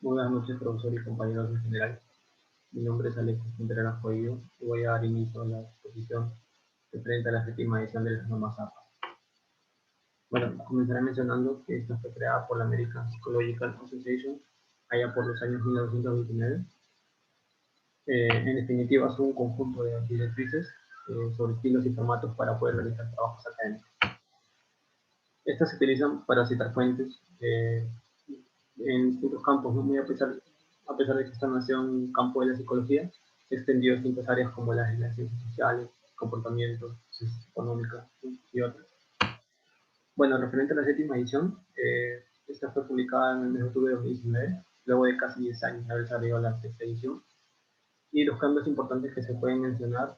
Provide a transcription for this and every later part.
Muy buenas noches, profesor y compañeros en general. Mi nombre es Alexis Contreras Coello y voy a dar inicio a la exposición referente a la séptima edición de las normas APA. Bueno, comenzaré mencionando que esta fue creada por la American Psychological Association allá por los años 1929. En definitiva, son un conjunto de directrices sobre estilos y formatos para poder realizar trabajos académicos. Estas se utilizan para citar fuentes en distintos campos, ¿no? A pesar de que esta nació en un campo de la psicología, se extendió a distintas áreas como las ciencias sociales, comportamiento, ciencias económicas y otras. Bueno, referente a la séptima edición, esta fue publicada en el mes de octubre de 2019, luego de casi 10 años de haber salido la sexta edición, y los cambios importantes que se pueden mencionar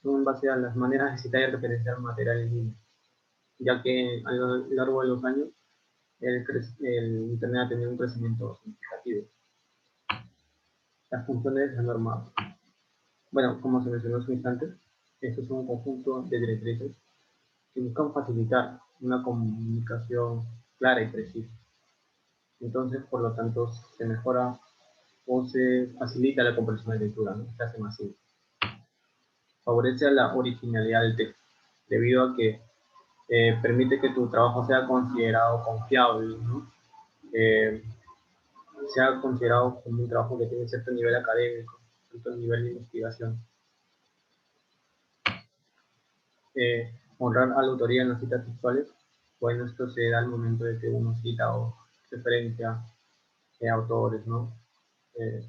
son en base a las maneras de citar y referenciar material en línea, ya que a lo largo de los años el Internet ha tenido un crecimiento significativo. Las funciones de la norma. Bueno, como se mencionó hace un instante, esto es un conjunto de directrices que buscan facilitar una comunicación clara y precisa. Entonces, por lo tanto, se mejora o se facilita la comprensión de lectura, ¿no? Se hace más simple. Favorece la originalidad del texto, debido a que permite que tu trabajo sea considerado confiable, ¿no? Sea considerado como un trabajo que tiene cierto nivel académico, cierto nivel de investigación. Honrar a la autoría en las citas textuales, bueno, esto se da al momento de que uno cita o referencia autores, ¿no? Eh,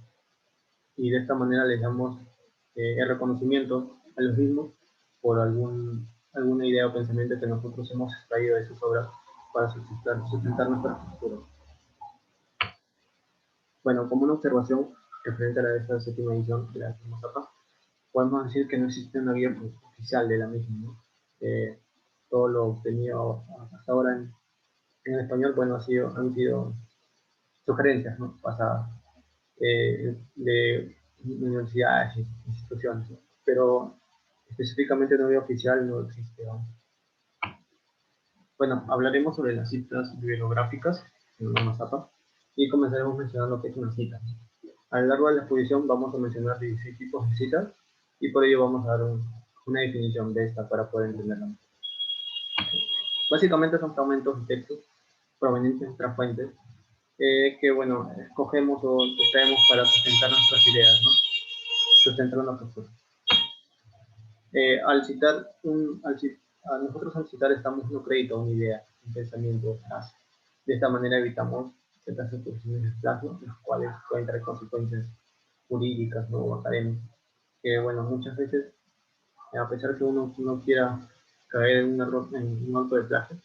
y de esta manera les damos el reconocimiento a los mismos por alguna idea o pensamiento que nosotros hemos extraído de sus obras para sustentar nuestra postura. Bueno, como una observación referente a esta séptima edición de la que tenemos acá, podemos decir que no existe una guía oficial de la misma, ¿no? Todo lo obtenido hasta ahora en español, bueno, han sido sugerencias, ¿no? Pasadas de universidades e instituciones, ¿no? Pero específicamente una guía oficial no existe, ¿no? Bueno, hablaremos sobre las citas bibliográficas en una mazapa y comenzaremos mencionando qué es una cita. A lo largo de la exposición vamos a mencionar 16 tipos de citas y por ello vamos a dar una definición de esta para poder entenderla. Básicamente son fragmentos de texto provenientes de otras fuentes que, bueno, escogemos o traemos para sustentar nuestras ideas, ¿no? Sustentar una postura. Al citar, a nosotros al citar estamos no crédito a una idea, un pensamiento, frase. De esta manera evitamos ciertas suposiciones de plazo, las cuales pueden traer consecuencias jurídicas, ¿no? O académicas, que, bueno, muchas veces, a pesar que uno no quiera caer en un error, en un acto de plagio,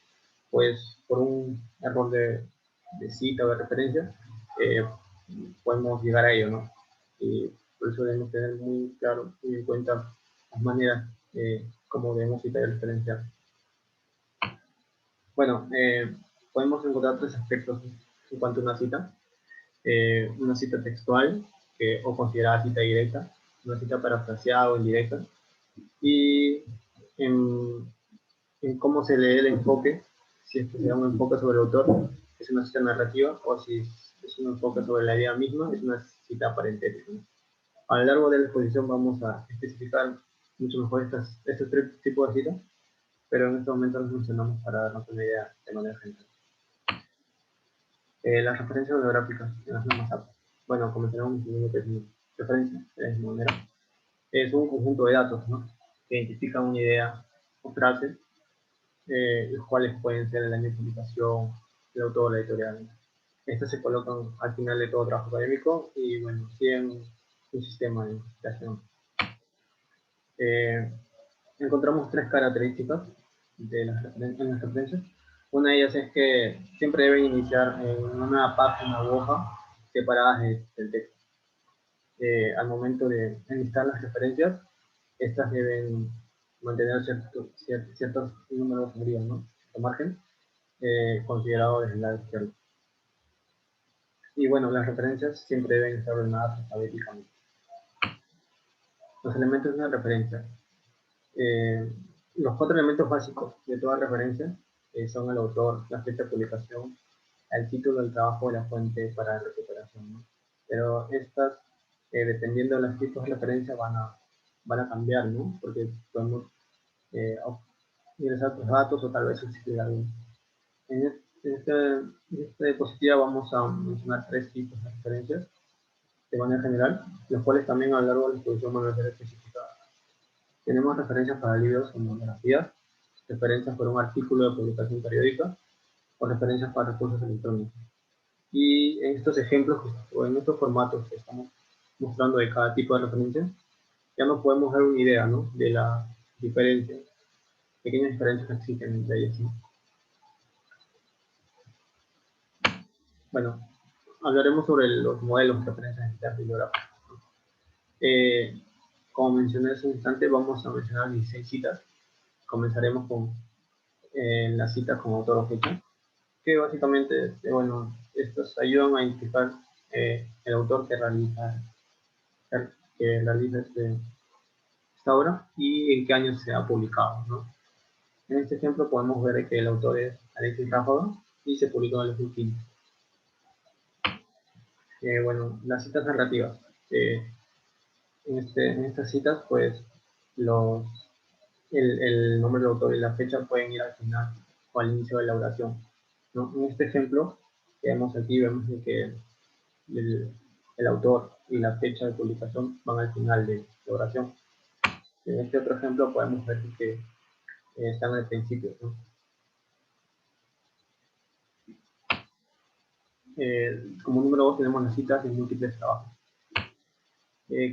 pues por un error de cita o de referencia, eh, podemos llegar a ello, ¿no? Y por eso debemos tener muy claro, muy en cuenta las maneras como debemos citar y referenciar. Bueno, podemos encontrar tres aspectos en cuanto a una cita textual o considerada cita directa, una cita parafraseada o indirecta, y en, en cómo se lee el enfoque, si es que se da un enfoque sobre el autor, es una cita narrativa, o si es un enfoque sobre la idea misma, es una cita parentética, ¿no? A lo largo de la exposición vamos a especificar mucho mejor estos tres tipos de citas, pero en este momento los mencionamos para darnos una idea de manera general. Las referencias bibliográficas en las normas APA. Bueno, comenzaremos mencionando que es una referencia, de la misma manera. Es un conjunto de datos, ¿no? Que identifican una idea o frase, los cuales pueden ser el año de publicación, el autor, la editorial. Estas se colocan al final de todo trabajo académico y, bueno, siguen un sistema de clasificación. Encontramos tres características en las referencias. Una de ellas es que siempre deben iniciar en una página u hoja separadas del texto. Al momento de enlistar las referencias, estas deben mantener ciertos números arriba, ¿no? De margen, considerado desde el lado izquierdo. Y, bueno, las referencias siempre deben estar ordenadas alfabéticamente. Los elementos de una referencia. Los cuatro elementos básicos de toda referencia son el autor, la fecha de publicación, al título del trabajo de la fuente para recuperación, ¿no? Pero estas, dependiendo de los tipos de referencia, van a cambiar, ¿no? Porque podemos ingresar tus datos o tal vez sustituir algún. En esta diapositiva vamos a mencionar tres tipos de referencias de manera general, los cuales también a lo largo de la exposición van a ser especificadas. Tenemos referencias para libros o monografías, referencias para un artículo de publicación periódica o referencias para recursos electrónicos. Y en estos ejemplos o en estos formatos que estamos mostrando de cada tipo de referencia, ya nos podemos dar una idea, ¿no?, de la diferencia, pequeñas diferencias que existen entre ellas, ¿no? Bueno, hablaremos sobre los modelos de referencias bibliográficas. Como mencioné hace un instante, vamos a mencionar 16 citas. Comenzaremos con las citas con autor o fecha, que básicamente, bueno, estos ayudan a identificar el autor que realiza esta obra y en qué año se ha publicado, ¿no? En este ejemplo podemos ver que el autor es Alexis Ráfaga y se publicó en el 2015. Bueno, las citas narrativas. En estas citas, pues, el nombre del autor y la fecha pueden ir al final o al inicio de la oración, ¿no? En este ejemplo que vemos aquí, vemos que el autor y la fecha de publicación van al final de la oración. En este otro ejemplo podemos ver que están al principio, ¿no? Como número 2 tenemos las citas en múltiples trabajos.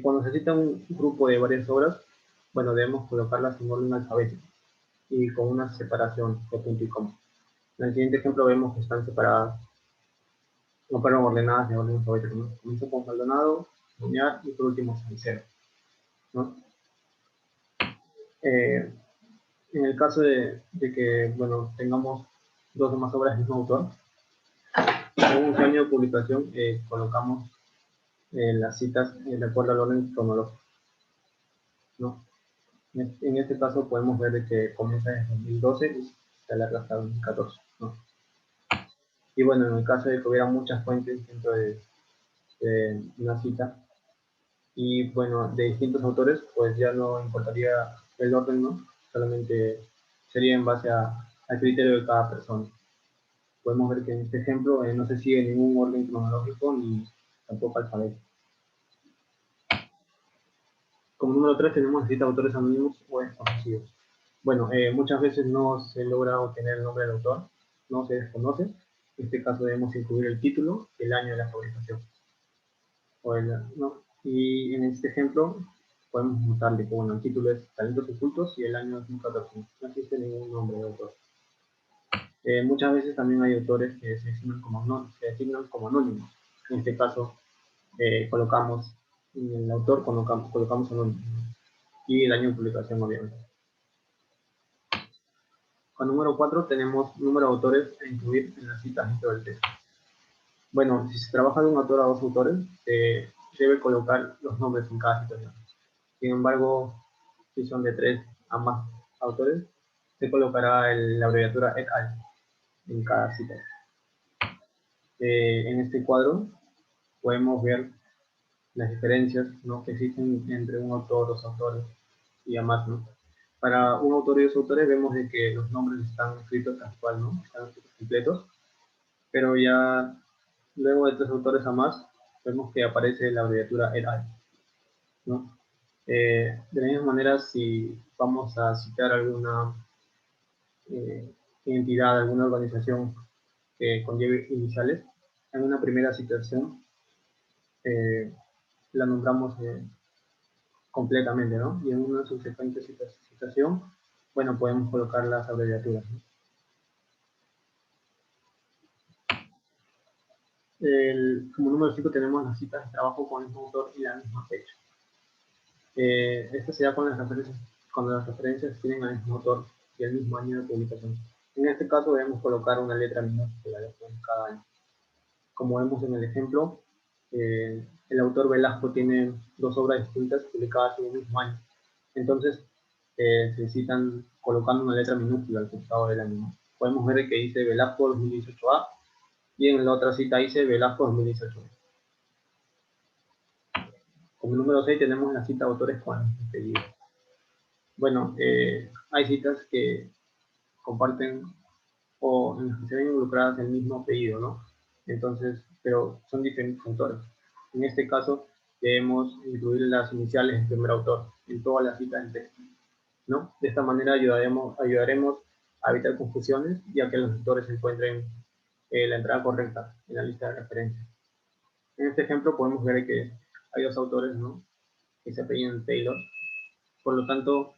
Cuando se cita un grupo de varias obras, bueno, debemos colocarlas en orden alfabético y con una separación de punto y coma. En el siguiente ejemplo vemos que están separadas, no fueron ordenadas de orden alfabético, ¿no? Comienza con Maldonado, Muñar y por último Sanicero, ¿no? En el caso de que, bueno, tengamos dos o más obras del mismo autor, según su año de publicación, colocamos las citas de acuerdo al orden cronológico, ¿no? En este caso podemos ver que comienza en 2012 y se alarga hasta 2014, ¿no? Y bueno, en el caso de que hubiera muchas fuentes dentro de una cita, y bueno, de distintos autores, pues ya no importaría el orden, ¿no? Solamente sería en base al criterio de cada persona. Podemos ver que en este ejemplo no se sigue ningún orden cronológico ni tampoco alfabético. Como número 3 tenemos la cita de autores anónimos o desconocidos. Bueno, muchas veces no se logra obtener el nombre del autor, no se desconoce. En este caso debemos incluir el título, el año de la publicación. ¿No? Y en este ejemplo podemos notarle que, bueno, el título es Talentos Ocultos y el año es 2014. No existe ningún nombre de autor. Muchas veces también hay autores que se designan como anónimos. En este caso colocamos en el autor, colocamos anónimo y el año de publicación, obviamente. Con número 4 tenemos número de autores a incluir en la cita dentro del texto. Bueno, si se trabaja de un autor a dos autores, se debe colocar los nombres en cada situación. Sin embargo, si son de 3 a más autores, se colocará la abreviatura et al en cada cita. En este cuadro podemos ver las diferencias, ¿no?, que existen entre un autor, dos autores y a más, ¿no? Para un autor y dos autores vemos de que los nombres están escritos tal cual, ¿no? Están escritos completos, pero ya luego de tres autores a más vemos que aparece la abreviatura et al, ¿no? De la misma manera, si vamos a citar alguna entidad, alguna organización que conlleve iniciales, en una primera citación la nombramos completamente, ¿no? Y en una subsecuente citación, bueno, podemos colocar las abreviaturas, ¿no? Como número 5 tenemos las citas de trabajo con el mismo autor y la misma fecha. Esto se da cuando las referencias tienen al mismo autor y el mismo año de publicación. En este caso debemos colocar una letra minúscula en cada año. Como vemos en el ejemplo, el autor Velasco tiene dos obras distintas publicadas en el mismo año. Entonces, se citan colocando una letra minúscula al costado del año, ¿no? Podemos ver que dice Velasco 2018A y en la otra cita dice Velasco 2018. Como número 6 tenemos la cita de autores con pedidos. Bueno, hay citas que comparten o en las que se ven involucradas el mismo apellido, ¿no? Entonces, pero son diferentes autores. En este caso, debemos incluir las iniciales del primer autor en todas las citas del texto, ¿no? De esta manera ayudaremos a evitar confusiones y a que los lectores encuentren la entrada correcta en la lista de referencias. En este ejemplo podemos ver que hay dos autores, ¿no?, que se apellidan Taylor. Por lo tanto,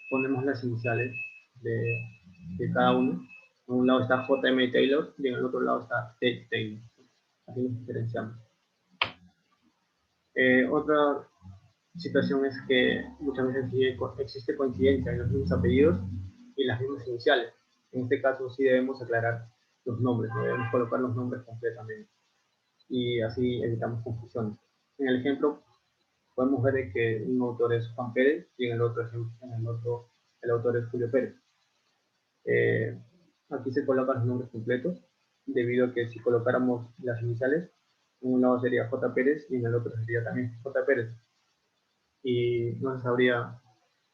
ponemos las iniciales de cada uno. En un lado está J.M. Taylor y en el otro lado está Ted Taylor. Así nos diferenciamos. Otra situación es que muchas veces existe coincidencia en los mismos apellidos y las mismas iniciales. En este caso sí debemos aclarar los nombres, ¿no? Debemos colocar los nombres completamente y así evitamos confusiones. En el ejemplo podemos ver que un autor es Juan Pérez y en el otro el autor es Julio Pérez. Aquí se colocan los nombres completos, debido a que si colocáramos las iniciales, en un lado sería J. Pérez y en el otro sería también J. Pérez. Y no se sabría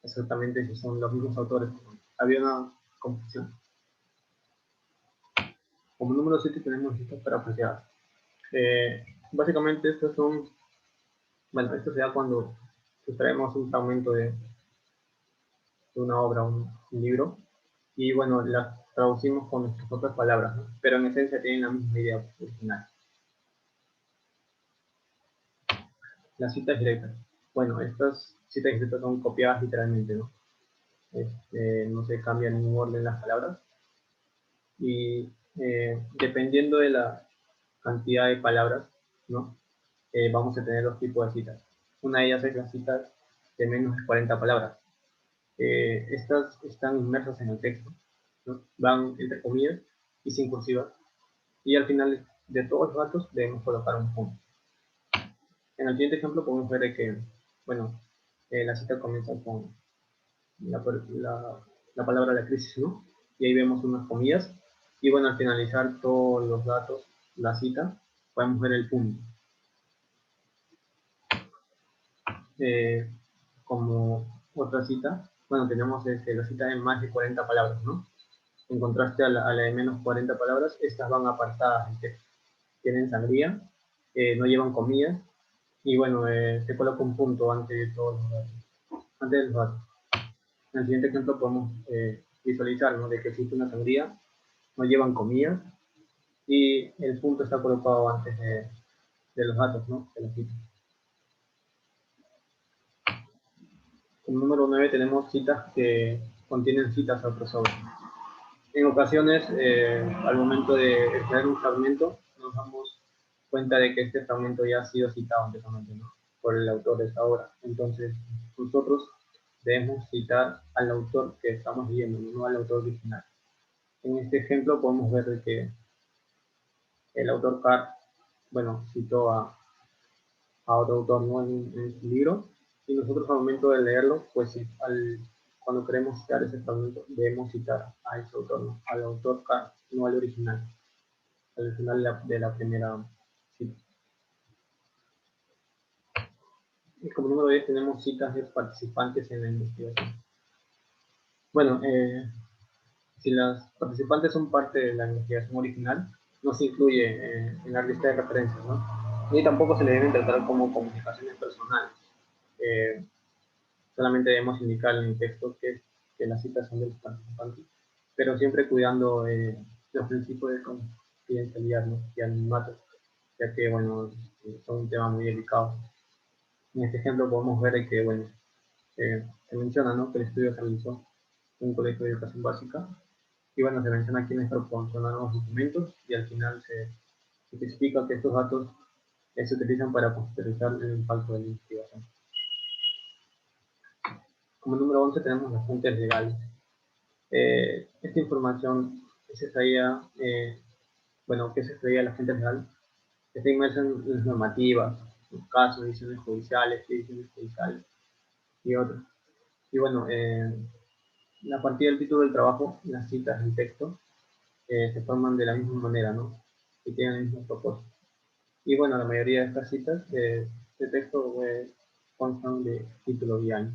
exactamente si son los mismos autores. Había una confusión. Como número 7 tenemos listas paraafraseadas. Básicamente estos son, bueno, esto se da cuando sustraemos un fragmento de una obra, un libro, y bueno, las traducimos con nuestras propias palabras, ¿no? Pero en esencia tienen la misma idea original. Las citas directas. Bueno, estas citas directas son copiadas literalmente, ¿no? No se cambia en ningún orden las palabras. Y dependiendo de la cantidad de palabras, ¿no? Vamos a tener dos tipos de citas. Una de ellas es las citas de menos de 40 palabras. Estas están inmersas en el texto, ¿no? Van entre comillas y sin cursivas. Y al final de todos los datos debemos colocar un punto. En el siguiente ejemplo podemos ver que, bueno, la cita comienza con la palabra la crisis, ¿no? Y ahí vemos unas comillas. Y bueno, al finalizar todos los datos, la cita, podemos ver el punto. Como otra cita, bueno, tenemos la cita de más de 40 palabras, ¿no? En contraste a la de menos 40 palabras, estas van apartadas del texto. Tienen sangría, no llevan comillas, y bueno, se coloca un punto antes de todos los datos. Antes de los datos. En el siguiente ejemplo podemos visualizar, ¿no?, de que existe una sangría, no llevan comillas, y el punto está colocado antes de los datos, ¿no?, de la cita. Como número 9 tenemos citas que contienen citas a otros autores. En ocasiones, al momento de extraer un fragmento, nos damos cuenta de que este fragmento ya ha sido citado anteriormente, ¿no?, por el autor de esta obra. Entonces, nosotros debemos citar al autor que estamos leyendo, no al autor original. En este ejemplo podemos ver que el autor Carr, bueno, citó a otro autor, ¿no?, en su libro, y nosotros al momento de leerlo, pues sí, cuando queremos citar ese fragmento, debemos citar a ese autor, ¿no?, al autor Carr, no al original de la primera cita. Y como número 10 tenemos citas de participantes en la investigación. Bueno, si las participantes son parte de la investigación original, no se incluye en la lista de referencias, ¿no? Ni tampoco se le deben tratar como comunicaciones personales. Solamente debemos indicar en el texto que las citas son de los participantes, pero siempre cuidando los principios de confidencialidad, ¿no?, y anonimato, ya que, bueno, son un tema muy delicado. En este ejemplo podemos ver que, bueno, se menciona, ¿no?, que el estudio se realizó en un colegio de educación básica, y bueno, se menciona quiénes proporcionaron los documentos, y al final se especifica que estos datos se utilizan para contextualizar el impacto de la investigación. Como número 11 tenemos las fuentes legales. Esta información que se extraía, la fuente legal, está inmersa en las normativas, los casos, decisiones judiciales y otros. Y bueno, a partir del título del trabajo, las citas del texto, se forman de la misma manera, ¿no? Y tienen el mismo propósito. Y bueno, la mayoría de estas citas de texto constan de título y año.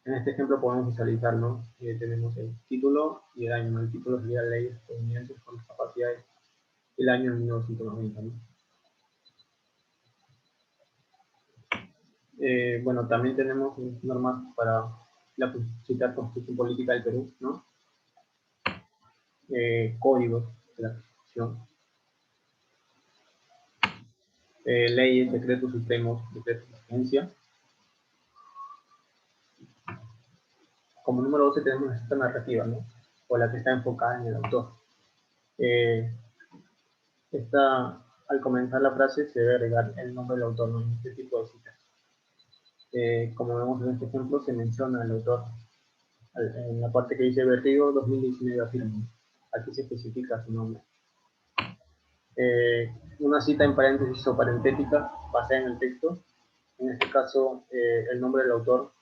En este ejemplo podemos visualizar, ¿no? Tenemos el título y el año, ¿no? El título sería Leyes Estadounidenses con Discapacidades, el año en 1990, ¿no? Bueno, también tenemos normas para citar Constitución Política del Perú, ¿no? Códigos de la Constitución, leyes, decretos supremos, decretos de agencia. Como número 12 tenemos la cita narrativa, ¿no? O la que está enfocada en el autor. Al comenzar la frase se debe agregar el nombre del autor, ¿no? En este tipo de citas. Como vemos en este ejemplo, se menciona el autor en la parte que dice Berrío 2019 afirma. Aquí se especifica su nombre. Una cita en paréntesis o parentética basada en el texto, en este caso el nombre del autor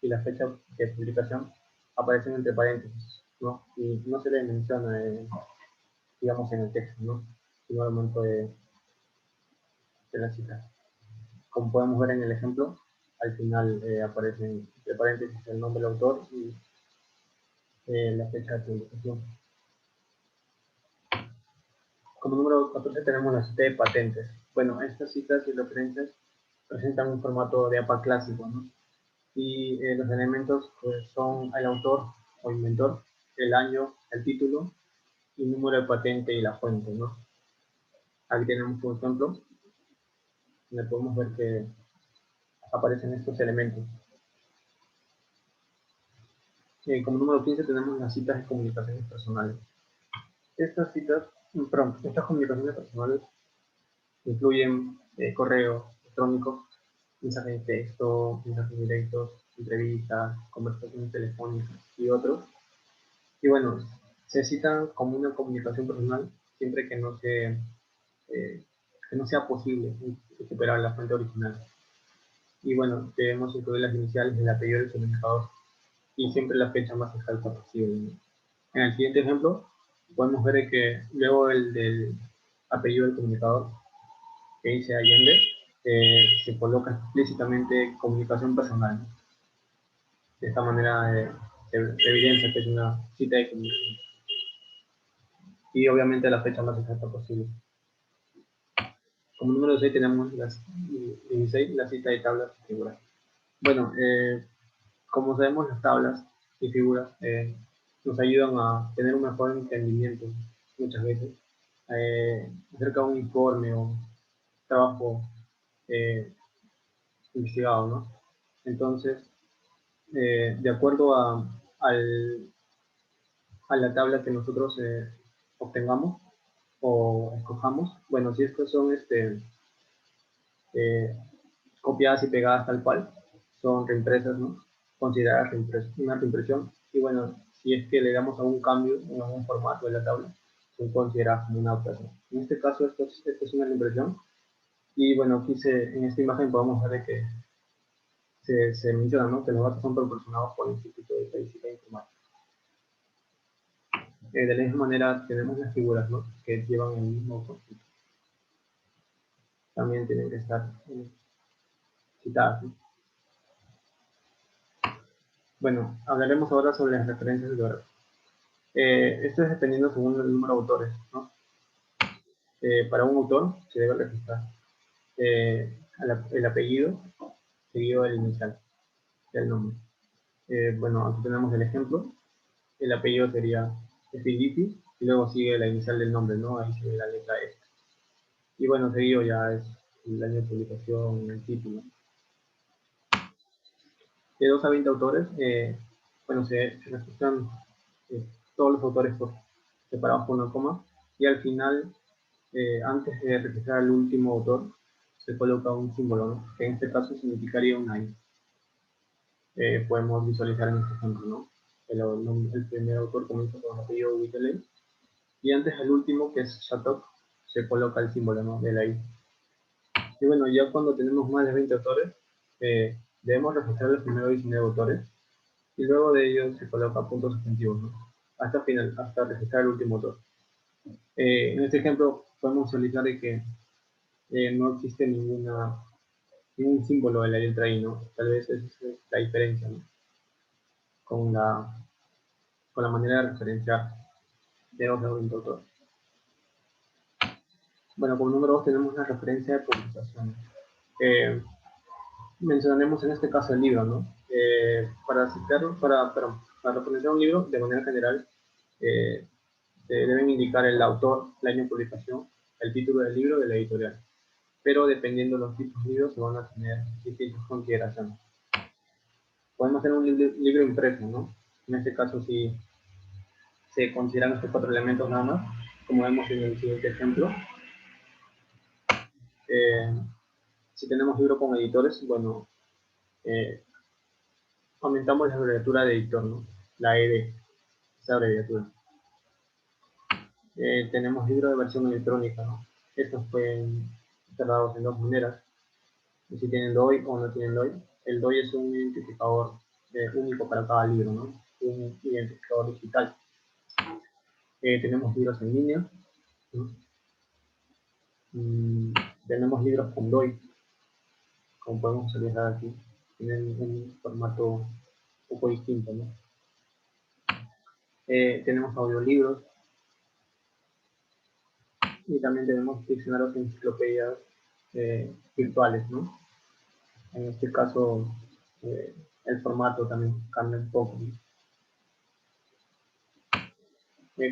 y la fecha de publicación aparecen entre paréntesis, ¿no? Y no se le menciona, digamos, en el texto, ¿no? Sino al momento de la cita. Como podemos ver en el ejemplo, al final aparece entre paréntesis el nombre del autor y la fecha de publicación. Como número 14 tenemos la cita de patentes. Bueno, estas citas y referencias presentan un formato de APA clásico, ¿no? Y los elementos pues, son el autor o inventor, el año, el título y número de patente y la fuente, ¿no? Aquí tenemos un ejemplo donde podemos ver que aparecen estos elementos. Como número 15 tenemos las citas de comunicaciones personales. Estas comunicaciones personales incluyen correo electrónico, mensajes de texto, mensajes directos, entrevistas, conversaciones telefónicas y otros. Y bueno, se citan como una comunicación personal siempre que no sea posible superar la fuente original. Y bueno, debemos incluir las iniciales del apellido del comunicador y siempre la fecha más exacta posible, ¿no? En el siguiente ejemplo, podemos ver que luego del apellido del comunicador, que dice Allende, se coloca explícitamente comunicación personal, ¿no? De esta manera se evidencia que es una cita de comunicación. Y obviamente la fecha más exacta posible. Como número 6 tenemos la cita de tablas y figuras. Bueno, como sabemos, las tablas y figuras nos ayudan a tener un mejor entendimiento muchas veces acerca de un informe o trabajo investigado, ¿no? Entonces, de acuerdo a la tabla que nosotros obtengamos o escojamos, bueno, si estos son eh, copiadas y pegadas tal cual, son reimpresas, ¿no? Consideradas una reimpresión. Y bueno, si es que le damos algún cambio en algún formato de la tabla, son consideradas como una adaptación. En este caso, esto es una reimpresión. Y bueno, aquí en esta imagen podemos ver que se menciona, ¿no? Que los datos son proporcionados por el Instituto de Estadística e Informática. De la misma manera tenemos las figuras, ¿no? Que llevan el mismo concepto. También tienen que estar citadas, ¿no? Bueno, hablaremos ahora sobre las referencias bibliográficas. Esto es dependiendo según el número de autores, ¿no? Para un autor se debe registrar el apellido seguido del inicial del nombre. Bueno, aquí tenemos el ejemplo. El apellido sería Filippi y luego sigue la inicial del nombre, ¿no? Ahí se ve la letra E. Y bueno, seguido ya es el año de publicación, el título. De 2 a 20 autores, bueno, se registran todos los autores separados por una coma y al final, antes de registrar al último autor, se coloca un símbolo, ¿no? Que en este caso significaría un año. Podemos visualizar en este ejemplo, ¿no? El primer autor comienza con el apellido Whiteley y antes del último, que es Shattuck, se coloca el símbolo, ¿no? De la I. Y bueno, ya cuando tenemos más de 20 autores, debemos registrar los primeros 19 autores y luego de ellos se coloca puntos suspensivos, ¿no? hasta final, hasta registrar el último autor. En este ejemplo podemos visualizar de que no existe ningún símbolo en la letra I, ¿no? Tal vez esa es la diferencia, ¿no? Con la manera de referenciar de los autores. Bueno, como número 2 tenemos la referencia de publicación. Mencionaremos en este caso el libro, ¿no? Para referenciar un libro, de manera general, se deben indicar el autor, el año de publicación, el título del libro y de la editorial. Pero dependiendo de los tipos de libros, se van a tener distintas consideraciones. Podemos tener un libro impreso, ¿no? En este caso, si se consideran estos 4 elementos nada más, como vemos en el siguiente ejemplo. Si tenemos libro con editores, bueno, aumentamos la abreviatura de editor, ¿no? La ED, esa abreviatura. Tenemos libro de versión electrónica, ¿no? Estos pueden ser dados en dos maneras, si tienen DOI o no tienen DOI. El DOI es un identificador único para cada libro, ¿no? Un identificador digital. Tenemos libros en línea, ¿no? Tenemos libros con DOI, como podemos visualizar aquí, tienen un formato un poco distinto, ¿no? Tenemos audiolibros y también tenemos diccionarios y enciclopedias virtuales, ¿no? En este caso, el formato también cambia un poco, ¿no?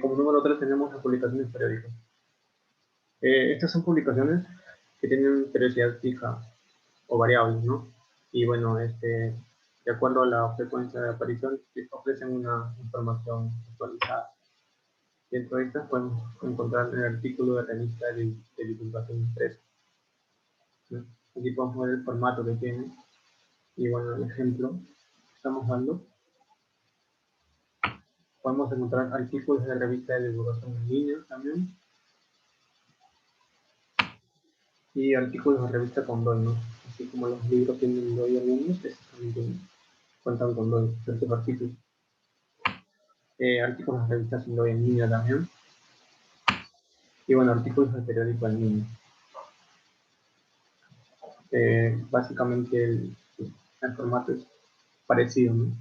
Como número 3 tenemos las publicaciones periódicas. Estas son publicaciones que tienen periodicidad fija o variable, ¿no? Y bueno, de acuerdo a la frecuencia de aparición, ofrecen una información actualizada. Dentro de estas podemos encontrar el artículo de revista de divulgación impresa, ¿no? Aquí podemos ver el formato que tiene. Y bueno, el ejemplo que estamos dando, podemos encontrar artículos de revista de divulgación en línea también, y artículos de revista con DOI, ¿no? Así como los libros tienen DOI algunos, estos también cuentan con DOI, estos artículos. Artículos de revistas sin DOI en línea también. Y bueno, artículos de periódico en línea. Básicamente el formato es parecido, ¿no?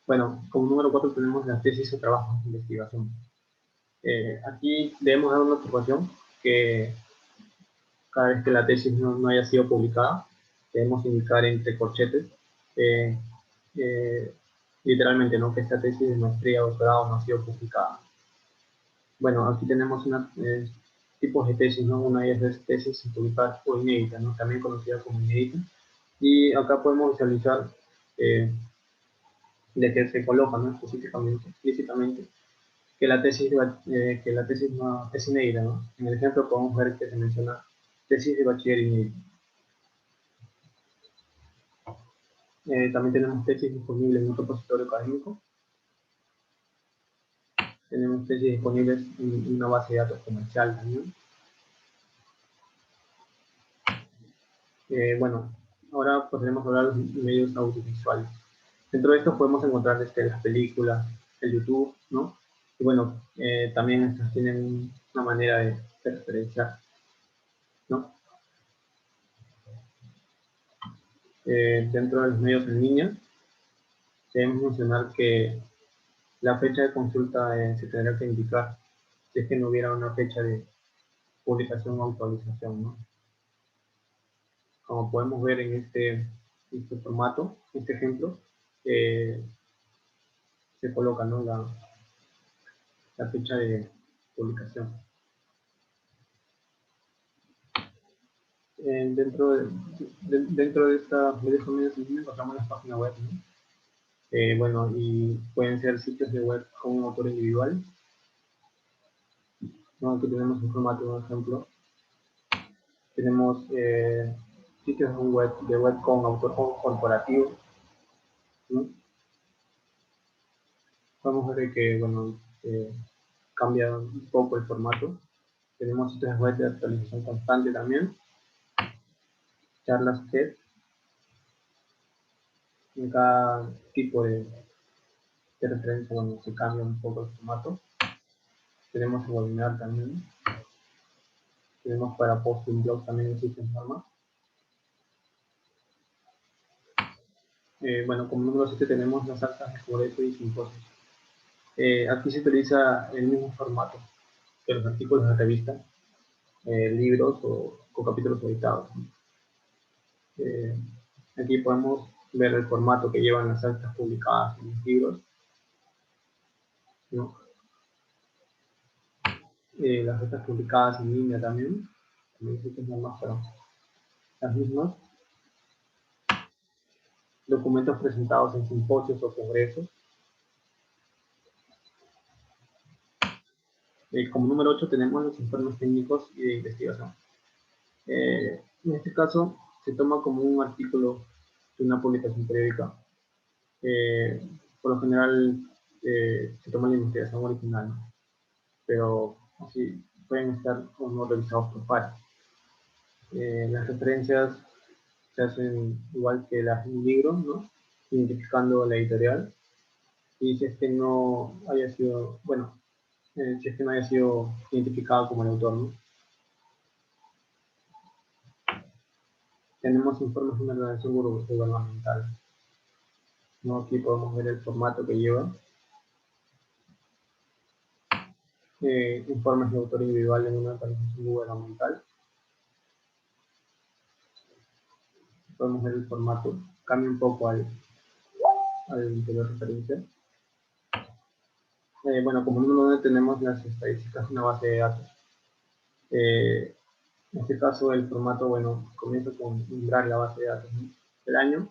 Bueno, como número 4 tenemos las tesis o trabajos de investigación. Aquí debemos dar una observación que cada vez que la tesis no haya sido publicada, debemos indicar entre corchetes, eh, eh, literalmente, ¿no? Que esta tesis de maestría o doctorado no ha sido publicada. Bueno, aquí tenemos tipos de tesis, ¿no? Una de ellas es tesis sin publicar o inédita, ¿no? También conocida como inédita. Y acá podemos visualizar de que se coloca, ¿no? Específicamente, explícitamente, que la tesis no, es inédita, ¿no? En el ejemplo podemos ver que se menciona tesis de bachiller inédita. También tenemos tesis disponibles en un repositorio académico. Tenemos tesis disponibles en una base de datos comercial también. Bueno, ahora podremos hablar de los medios audiovisuales. Dentro de estos podemos encontrar las películas, el YouTube, ¿no? Y bueno, también estas tienen una manera de referenciar, ¿no? Dentro de los medios en línea, debemos mencionar que la fecha de consulta se tendrá que indicar si es que no hubiera una fecha de publicación o actualización, ¿no? Como podemos ver en este formato, este ejemplo, se coloca, ¿no? la fecha de publicación. Dentro de estos medios encontramos las páginas web, ¿no? Bueno, y pueden ser sitios de web con un autor individual, ¿no? Aquí tenemos un formato, por ejemplo. Tenemos sitios de web con autor corporativo, ¿no? Vamos a ver que, bueno, cambia un poco el formato. Tenemos sitios web de actualización constante también, charlas TED, en cada tipo de de referencia, bueno, se cambia un poco el formato. Tenemos el webinar también. Tenemos para post un blog también existe norma. Bueno, como número 7 tenemos las actas de congreso y simposios. Aquí se utiliza el mismo formato que los artículos de revista, libros o capítulos editados. Aquí podemos ver el formato que llevan las actas publicadas en los libros, ¿no? Las actas publicadas en línea también existen normas para las mismas. Documentos presentados en simposios o congresos. Como número 8 tenemos los informes técnicos y de investigación. En este caso se toma como un artículo de una publicación periódica. Por lo general se toma la investigación original, ¿no? Pero así pueden estar o no revisados por pares. Las referencias se hacen igual que las de un libro, ¿no? Identificando la editorial. Y si es que no haya sido, bueno, si es que no haya sido identificado como el autor, ¿no? Tenemos informes de una organización gubernamental, ¿no? Aquí podemos ver el formato que lleva. Informes de autor individual en una organización gubernamental. Podemos ver el formato, cambia un poco al anterior referencia. Bueno, como número 9 tenemos las estadísticas de una base de datos. En este caso el formato, bueno, comienza con nombrar la base de datos, ¿no? El año,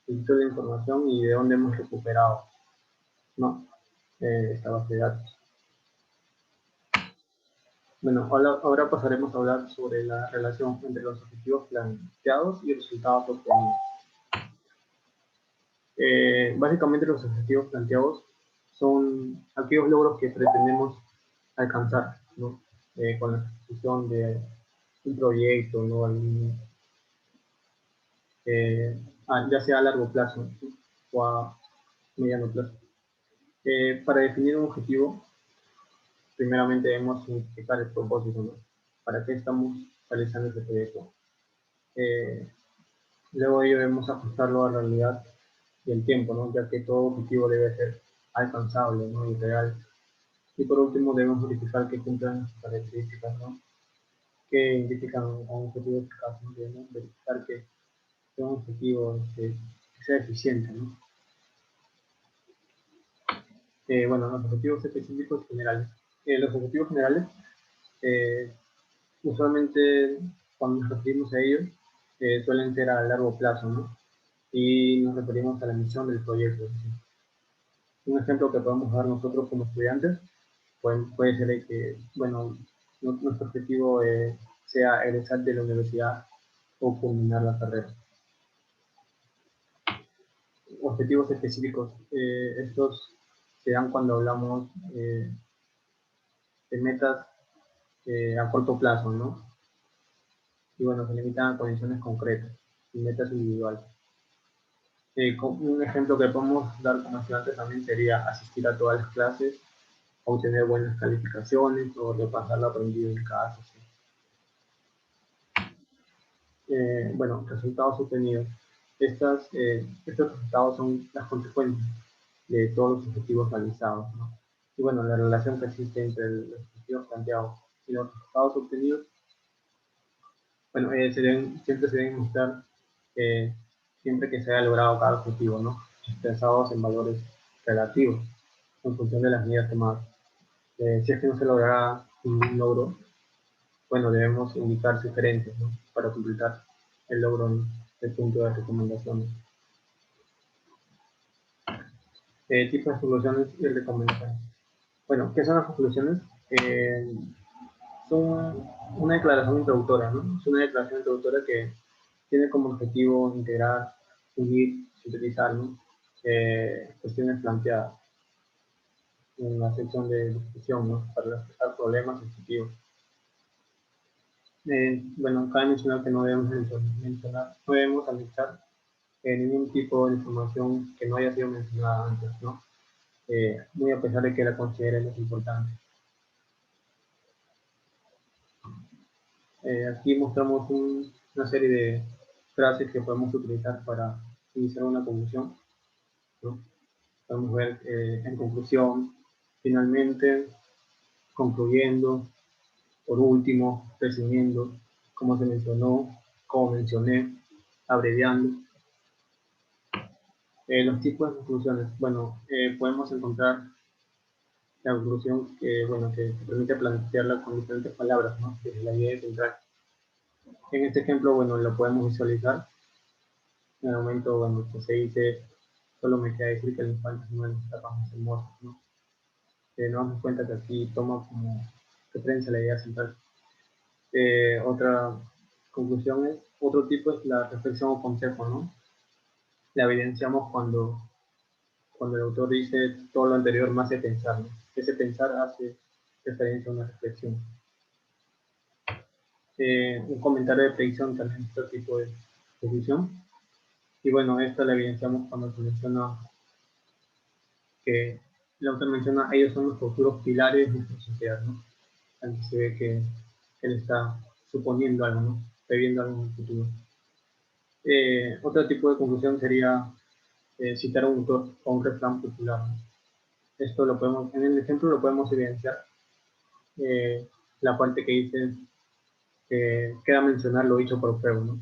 el título de información y de dónde hemos recuperado, ¿no? Esta base de datos. Bueno, ahora pasaremos a hablar sobre la relación entre los objetivos planteados y resultados obtenidos. Básicamente los objetivos planteados son aquellos logros que pretendemos alcanzar, ¿no? Con la ejecución de un proyecto, ¿no? Ya sea a largo plazo, ¿no? O a mediano plazo. Para definir un objetivo, primeramente debemos identificar el propósito, ¿no? ¿Para qué estamos realizando este proyecto? Luego de ello debemos ajustarlo a la realidad y el tiempo, ¿no? Ya que todo objetivo debe ser alcanzable, ¿no? Y real. Y por último debemos verificar que cumplan las características, ¿no? Que identifican un objetivo eficaz, ¿no? Debemos verificar que sea un objetivo que sea eficiente, ¿no? Bueno, los objetivos específicos generales. Los objetivos generales, eh, usualmente cuando nos referimos a ellos, suelen ser a largo plazo, ¿no? Y nos referimos a la misión del proyecto. ¿Sí? Un ejemplo que podemos dar nosotros como estudiantes puede ser que, bueno, nuestro objetivo sea egresar de la universidad o culminar la carrera. Objetivos específicos. Estos se dan cuando hablamos de metas a corto plazo, ¿no? Y bueno, se limitan a condiciones concretas y metas individuales. Un ejemplo que podemos dar como estudiantes también sería asistir a todas las clases, obtener buenas calificaciones o repasar lo aprendido en cada sesión. Bueno, resultados obtenidos. Estos resultados son las consecuencias de todos los objetivos realizados, ¿no? Y bueno, la relación que existe entre los objetivos planteados y los resultados obtenidos, bueno, siempre se deben mostrar siempre que se haya logrado cada objetivo, ¿no? Expresados en valores relativos, en función de las medidas tomadas. Si es que no se logrará ningún logro, bueno, debemos indicar sugerencias, ¿no? Para completar el logro en el punto de recomendaciones. Tipos de conclusiones y recomendaciones. Bueno, ¿qué son las conclusiones? Son una declaración introductoria, ¿no? Es una declaración introductoria que tiene como objetivo integrar, unir, sintetizar, ¿no? Cuestiones planteadas en la sección de discusión, ¿no? Para expresar problemas y objetivos. Bueno, cabe mencionar que no debemos no debemos anexar ningún tipo de información que no haya sido mencionada antes, ¿no? muy a pesar de que la consideremos importante. Aquí mostramos una serie de frases que podemos utilizar para iniciar una conclusión, ¿no? Podemos ver en conclusión, finalmente, concluyendo, por último, resumiendo, como se mencionó, como mencioné, abreviando. Los tipos de conclusiones. Bueno, podemos encontrar la conclusión que, bueno, que permite plantearla con diferentes palabras, ¿no? Que es la idea central. En este ejemplo, bueno, lo podemos visualizar. En el momento, bueno, que se dice, solo me queda decir que el infante es una de las etapas más hermosas, ¿no? Nos damos cuenta que aquí toma como referencia la idea central. Otra conclusión es, otro tipo es la reflexión o consejo, ¿no? La evidenciamos cuando el autor dice todo lo anterior me hace pensar, ¿no? Ese pensar hace referencia a una reflexión. Un comentario de predicción también es otro tipo de conclusión. Y bueno, esta la evidenciamos cuando se menciona que el autor menciona ellos son los futuros pilares de nuestra sociedad, ¿no? Aquí se ve que él está suponiendo algo, ¿no? Previendo algo en el futuro. Otro tipo de conclusión sería citar a un autor o un refrán popular, ¿no? Esto lo podemos, en el ejemplo lo podemos evidenciar. La parte que dice que queda mencionar lo dicho por Freud, ¿no?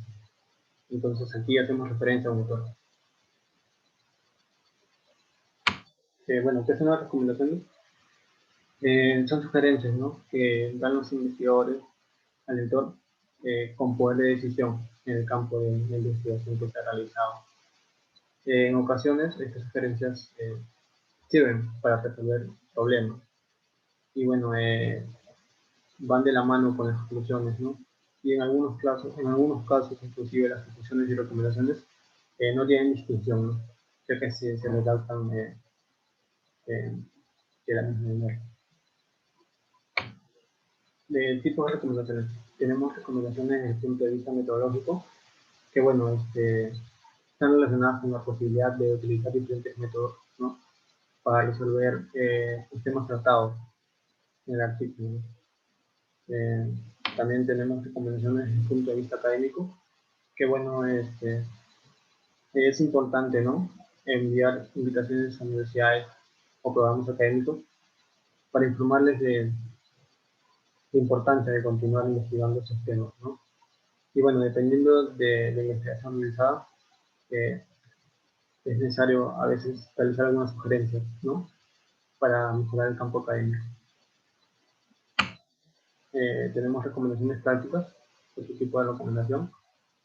Entonces aquí hacemos referencia a un autor. Bueno, ¿qué son las recomendaciones? Son sugerencias, ¿no? Que dan los investigadores al lector con poder de decisión en el campo de la investigación que se ha realizado. En ocasiones, estas sugerencias sirven para resolver problemas y, bueno, van de la mano con las conclusiones, ¿no? Y en algunos casos, inclusive las conclusiones y recomendaciones no tienen distinción, ¿no? Ya que se redactan de la misma manera. De tipo de recomendaciones. Tenemos recomendaciones desde el punto de vista metodológico, que, bueno, están relacionadas con la posibilidad de utilizar diferentes métodos, ¿no? Para resolver los temas tratados en el artículo, ¿no? También tenemos recomendaciones desde el punto de vista académico, que, bueno, es importante, ¿no? Enviar invitaciones a universidades o programas académicos para informarles de la importancia de continuar investigando esos temas, ¿no? Y, bueno, dependiendo de la investigación realizada, es necesario a veces realizar algunas sugerencias, ¿no? Para mejorar el campo académico. Tenemos recomendaciones prácticas, este tipo de recomendación.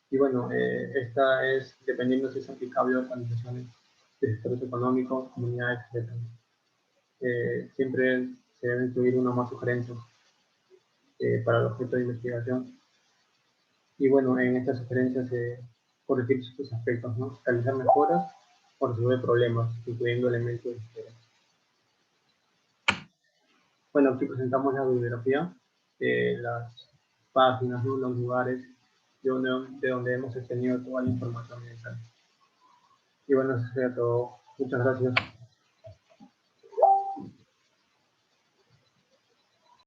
Y, bueno, esta es dependiendo si es aplicable a organizaciones de sectores económicos, comunidades, etc. Siempre se debe incluir una más sugerencia para el objeto de investigación. Y, bueno, en estas sugerencias corregir sus aspectos, ¿no? Realizar mejoras o resolver problemas, incluyendo elementos de historia. Bueno, aquí presentamos la bibliografía, las páginas, ¿no? Los lugares de donde hemos obtenido toda la información necesaria. Y, bueno, eso sería todo. Muchas gracias.